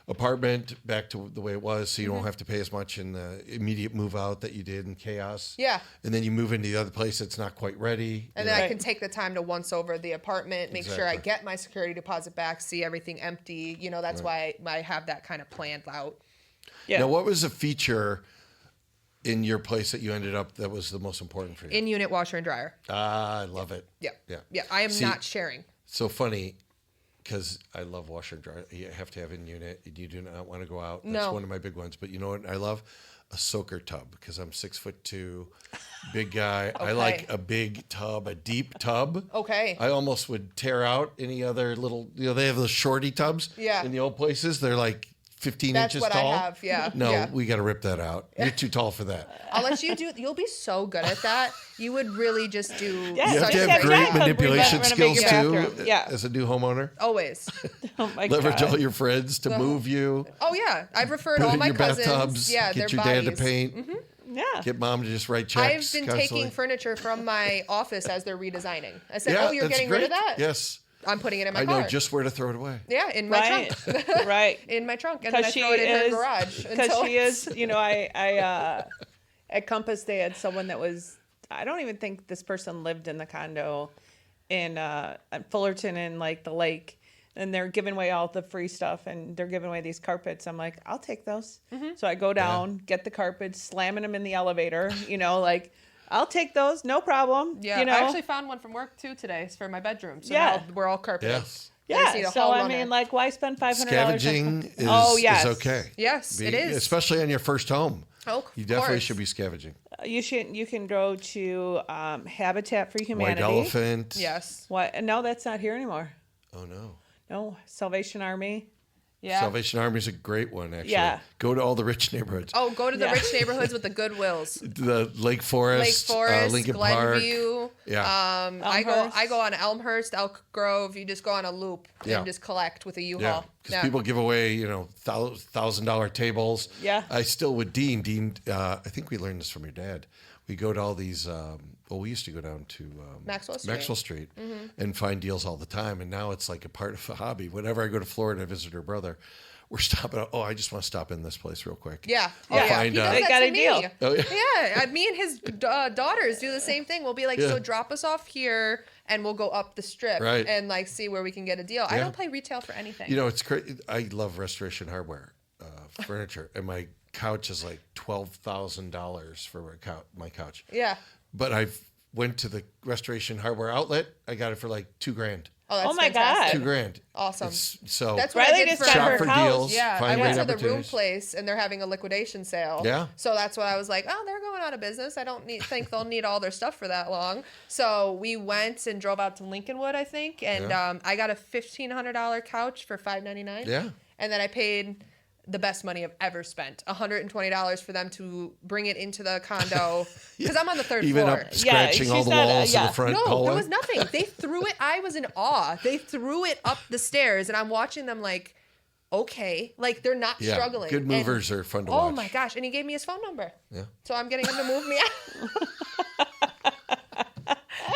apartment back to the way it was, so you don't have to pay as much in the immediate move out that you did in chaos. Yeah. And then you move into the other place that's not quite ready. And you then know. I can take the time to once over the apartment, make sure I Exactly. get my security deposit back, see everything empty. That's why I have that kind of planned out. yeah. Now, what was a feature in your place that you ended up that was the most important for you? In-unit washer and dryer. I love it. Yeah. Yeah. Yeah. I am See, not sharing. So funny, because I love washer and dryer. You have to have in unit. You do not want to go out. That's No. one of my big ones. But you know what I love? A soaker tub, because I'm 6'2", big guy. I Okay. like a big tub, a deep tub. Okay. I almost would tear out any other little. They have those shorty tubs. Yeah. In the old places, they're like 15 That's inches what tall. I have. Yeah. No, Yeah. we got to rip that out. You're too tall for that. I'll let you do. You'll be so good at that. You would really just do. Yeah, You have such to a have great great job. manipulation Renovate skills your too. bathroom. Yeah. As a new homeowner, Always. Oh my leverage God. all your friends to move you. Oh yeah, I've referred Put all in my your cousins. bathtubs. Yeah, Get their your bodies. dad to paint. Yeah. Get mom to just write I've checks. been constantly. taking furniture from my office as they're redesigning. I said, Yeah, "Oh, you're that's getting great. rid of that? Yes, I'm putting it in my I car. know just where to throw it away. Yeah, in my Right. trunk. Right. In my trunk, and then I Because she throw it in her is, garage. because until she it's- is, at Compass they had someone that was, I don't even think this person lived in the condo in Fullerton in like the lake, and they're giving away all the free stuff, and they're giving away these carpets. I'm like, I'll take those. So I go down, get the carpets, slamming them in the elevator, like, I'll take those, no problem. Yeah, I actually found one from work too today for my bedroom. So Yeah. now we're all carpeted. Yes. I just need Yeah, a so hall I runner. mean, like, why spend $500? Scavenging is, yes. is okay. Yes, it is. Especially on your first home. Oh, of You definitely course. should be scavenging. You can go to Habitat for Humanity. White Elephant. Yes. What? No, that's not here anymore. Oh no. No, Salvation Army. Yeah. Salvation Army is a great one, actually. Yeah. Go to all the rich neighborhoods. Oh, go to the Yeah. rich neighborhoods with the Goodwills. The Lake Forest, Lincoln Park. Glenview. Yeah. I Elmhurst. go on Elmhurst, Elk Grove. You just go on a loop Yeah. and just collect with a Yeah, U-Haul. because people give away, $1,000 tables. Yeah. I still with Dean. Dean, I think we learned this from your dad. We go to all these. We used to go down to Maxwell Street. and find deals all the time. And now it's like a part of a hobby. Whenever I go to Florida and visit her brother, we're stopping. I just want to stop in this place real quick. Yeah. I'll yeah. find He does out. They that got to a me. deal. Oh, yeah. Yeah. Me and his daughters do the same thing. We'll be like, Yeah. so drop us off here and we'll go up the strip Right. and like see where we can get a deal. I Yeah. don't play retail for anything. It's crazy. I love Restoration Hardware furniture, and my couch is like $12,000 for my couch. Yeah. But I went to the Restoration Hardware outlet. I got it for like $2,000. Oh, that's Oh my fantastic. God. $2,000. Awesome. So That's what Riley I did just for got shop her for house. deals. Yeah, find I went great to the room opportunities. place and they're having a liquidation sale. Yeah. So that's what I was like, oh, they're going out of business. I don't think they'll need all their stuff for that long. So we went and drove out to Lincolnwood, I think, and Yeah. I got a $1,500 couch for $599. Yeah. And then I paid the best money I've ever spent, $120 for them to bring it into the condo because I'm on the third Even floor. up scratching all she's the not- walls in yeah. the front No, hallway. there was nothing. They threw it. I was in awe. They threw it up the stairs, and I'm watching them like, okay, like they're not Yeah, struggling. good And- movers are fun to Oh watch. my gosh! And he gave me his phone number, Yeah. so I'm getting him to move me out.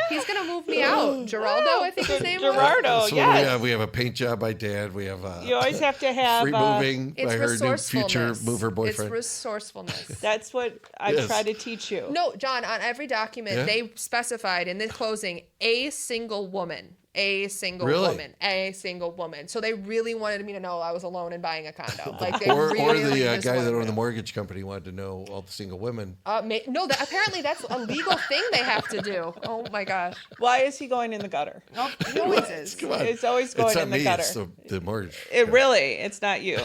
He's gonna move me out. Geraldo, I think his name was. Gerardo, So yes. we have a paint job by Dad. We have You always have to have. free moving It's by her new future resourcefulness. mover boyfriend. It's resourcefulness. That's what I Yes. try to teach you. No, John, on every document, Yeah. they specified in the closing a single woman. A single Really? woman. A single woman. So they really wanted me to know I was alone and buying a condo. Like they or really the just guy wanted that to owned the know. mortgage company wanted to know all the single women. No, apparently that's a legal thing they have to do. Oh my gosh. Why is he going in the gutter? Oh, he always is. Come on. It's always going it's not in the me, gutter. It's the mortgage. It's not you.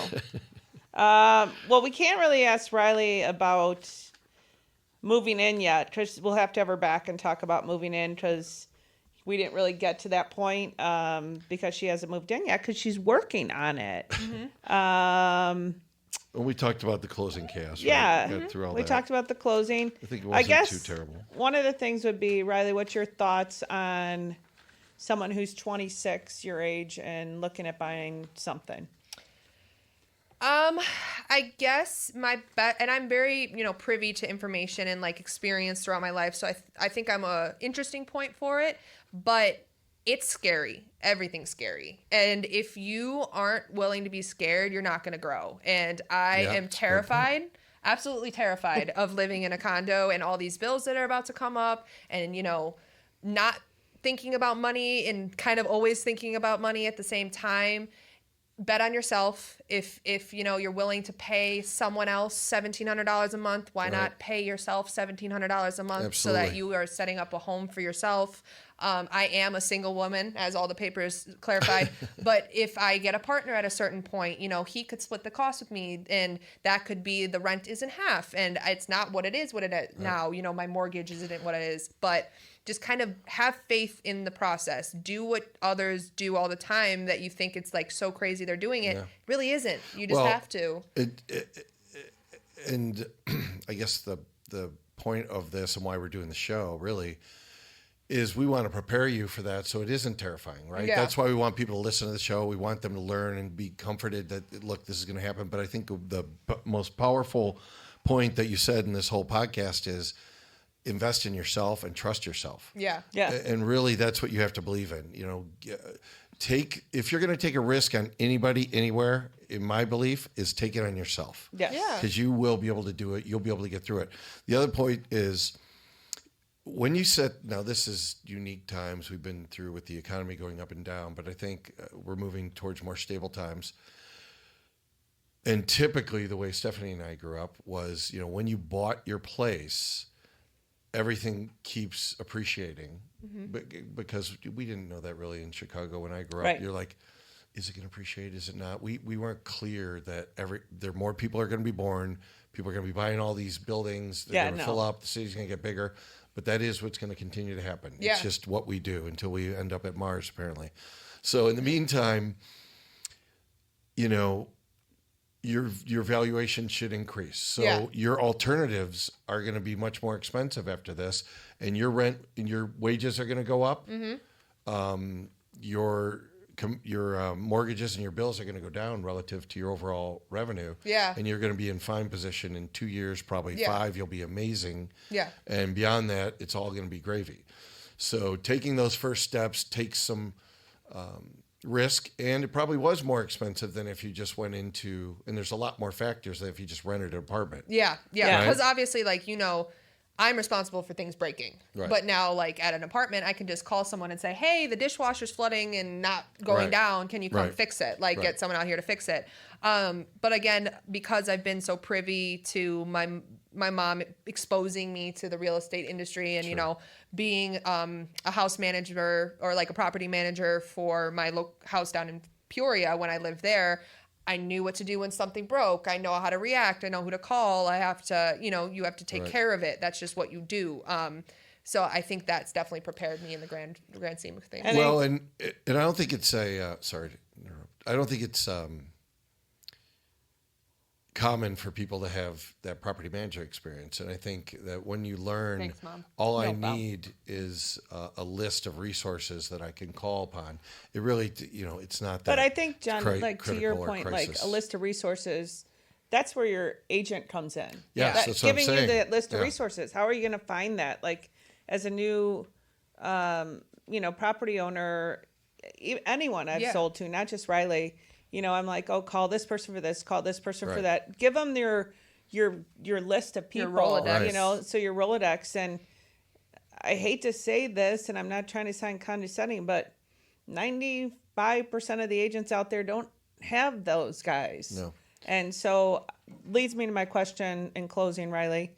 Well, we can't really ask Riley about moving in yet because we'll have to have her back and talk about moving in because we didn't really get to that point because she hasn't moved in yet because she's working on it. Well, we talked about the closing chaos. Yeah, Right? Got through all we that. talked about the closing. I think it I wasn't guess too terrible. one of the things would be, Riley, what's your thoughts on someone who's 26, your age, and looking at buying something? I guess my bet, and I'm very, privy to information and like experience throughout my life. So I think I'm a interesting point for it, but it's scary. Everything's scary. And if you aren't willing to be scared, you're not going to grow. And I Yeah, am that's a good terrified, absolutely terrified of living in a condo and all these bills that are about to come up and, not thinking about money and kind of always thinking about money at the same time. bet on yourself. If you know you're willing to pay someone else $1,700 a month, why not pay yourself $1,700 a month so that you are setting up a home for yourself? I am a single woman, as all the papers clarified. But if I get a partner at a certain point, you know, he could split the cost with me, and that could be the rent is in half, and it's not what it is now. You know, my mortgage isn't what it is, but just kind of have faith in the process. Do what others do all the time that you think it's like so crazy they're doing it. Really isn't. You just have to. And I guess the point of this and why we're doing the show really is we want to prepare you for that so it isn't terrifying, right? Yeah. That's why we want people to listen to the show. We want them to learn and be comforted that, look, this is going to happen. But I think the most powerful point that you said in this whole podcast is invest in yourself and trust yourself. Yeah. And really that's what you have to believe in. You know, if you're going to take a risk on anybody, anywhere, in my belief, is take it on yourself. Yes. Yeah. Because you will be able to do it. You'll be able to get through it. The other point is when you said, now this is unique times we've been through with the economy going up and down, but I think we're moving towards more stable times. And typically the way Stephanie and I grew up was, you know, when you bought your place, everything keeps appreciating because we didn't know that really in Chicago when I grew up. You're like, is it going to appreciate? Is it not? We weren't clear that there more people are going to be born. People are going to be buying all these buildings. They're going to fill up. The city's going to get bigger. But that is what's going to continue to happen. Yeah. It's just what we do until we end up at Mars, apparently. So in the meantime, you know, your valuation should increase. So your alternatives are going to be much more expensive after this, and your rent and your wages are going to go up. Your mortgages and your bills are going to go down relative to your overall revenue. Yeah. And you're going to be in fine position in 2 years, probably 5. You'll be amazing. Yeah. And beyond that, it's all going to be gravy. So taking those first steps takes some risk, and it probably was more expensive than if you just went into, and there's a lot more factors than if you just rented an apartment. Yeah. Yeah. Because obviously, like, you know, I'm responsible for things breaking. Right. But now, like, at an apartment, I can just call someone and say, hey, the dishwasher's flooding and not going down. Can you come fix it? Like, get someone out here to fix it. But again, because I've been so privy to my mom exposing me to the real estate industry and, you know, being a house manager or like a property manager for my house down in Peoria when I lived there, I knew what to do when something broke. I know how to react. I know who to call. I have to, you know, you have to take care of it. That's just what you do. So I think that's definitely prepared me in the grand scheme of things. And I don't think it's sorry to interrupt. I don't think it's common for people to have that property manager experience. And I think that when you learn, Thanks, Mom. all I need is a list of resources that I can call upon. It really, you know, it's not that. But I think, John, like to your critical or point, like crisis. a list of resources, that's where your agent comes in. Yes, That- that's what I'm giving you saying. the list of Yeah. resources. How are you going to find that? Like as a new, you know, property owner, anyone I've sold to, not just Riley. You know, I'm like, oh, call this person for this, call this person for that. Give them your list of people, Rolodex. you know, so your Rolodex. And I hate to say this, and I'm not trying to sound condescending, but 95% of the agents out there don't have those guys. No. And so leads me to my question in closing, Riley.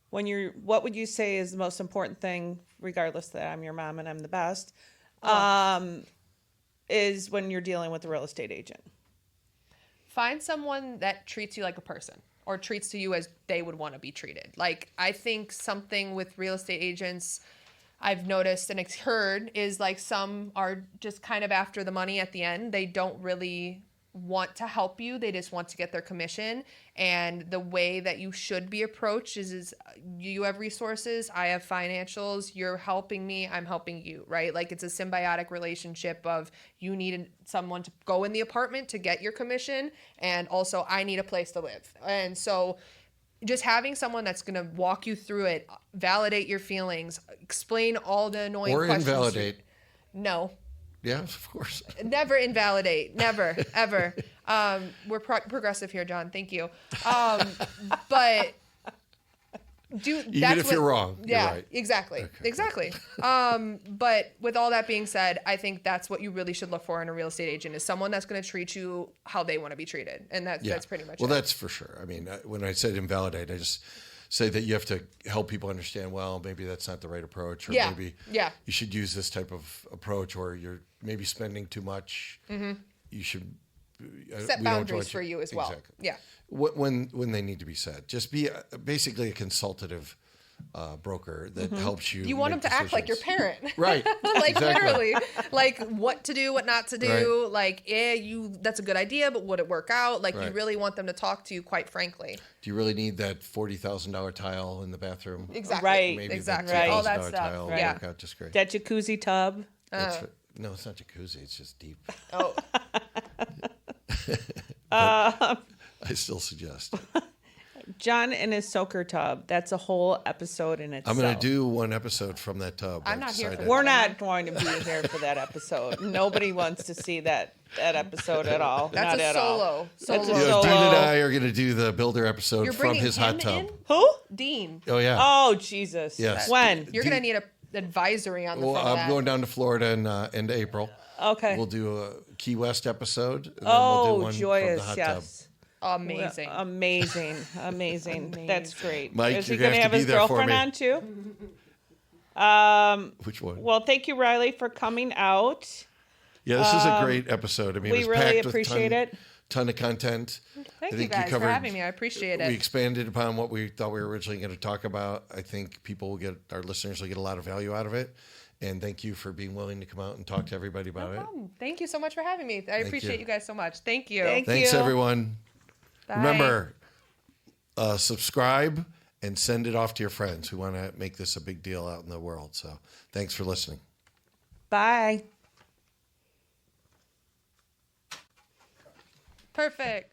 What would you say is the most important thing, regardless that I'm your mom and I'm the best, is when you're dealing with a real estate agent? Find someone that treats you like a person or treats you as they would want to be treated. Like, I think something with real estate agents I've noticed and heard is like some are just kind of after the money at the end. They don't really want to help you. They just want to get their commission. And the way that you should be approached is you have resources, I have financials, you're helping me, I'm helping you, right? Like it's a symbiotic relationship of you need someone to go in the apartment to get your commission, and also I need a place to live. And so just having someone that's going to walk you through it, validate your feelings, explain all the annoying questions. Or invalidate. No. Yeah, of course. Never invalidate. Never, ever. We're progressive here, John. Thank you. But Even if you're wrong, Yeah, you're right. exactly. Okay. Exactly. But with all that being said, I think that's what you really should look for in a real estate agent is someone that's going to treat you how they want to be treated. And that's pretty much Well, it. that's for sure. I mean, when I said invalidate, I just say that you have to help people understand, well, maybe that's not the right approach, or maybe you should use this type of approach, or you're maybe spending too much. You should Set boundaries for you as well. Exactly. Yeah. When they need to be set. Just be basically a consultative broker that helps you. You want them make to act like your decisions. parent. Right. Like Exactly. literally, like what to do, what not to do. Right. Like, that's a good idea, but would it work out? Like, you Right. really want them to talk to you, quite frankly. Do you really need that $40,000 tile in the bathroom? Exactly. Right. Maybe Exactly. the All that $2,000 stuff. tile Yeah. will work out just great. That jacuzzi tub. No, it's not jacuzzi. It's just deep. Oh, I still suggest. John and his soaker tub. That's a whole episode in itself. I'm going to do one episode from that tub. I'm I've not here for decided. that. We're not going to be here for that episode. Nobody wants to see that episode at all. that's not a at all. solo. That's You a know, solo. Dean and I are going to do the builder episode You're from bringing his him hot tub. in? Who? Dean, Oh yeah. Oh Jesus! Yes. When? you're going to need a advisory on the Well, front of I'm that. going down to Florida in end of April. Okay. We'll do a Key West episode. And then Oh, we'll do one joyous! from the hot Yes. Amazing. Amazing. That's great. Mike, Is he you're gonna going to have have to be his there for girlfriend me. on too? Which one? Well, thank you, Riley, for coming out. Yeah, this is a great episode. I mean, we it was really packed with appreciate it. ton of content. Thank I you think guys for covered- having me. I appreciate We it. expanded upon what we thought we were originally going to talk about. I think our listeners will get a lot of value out of it. And thank you for being willing to come out and talk to everybody about it. Thank you so much for having me. I appreciate you guys so much. Thank you. Thanks, you. everyone. Bye. Remember, subscribe and send it off to your friends who want to make this a big deal out in the world. So thanks for listening. Bye. Perfect.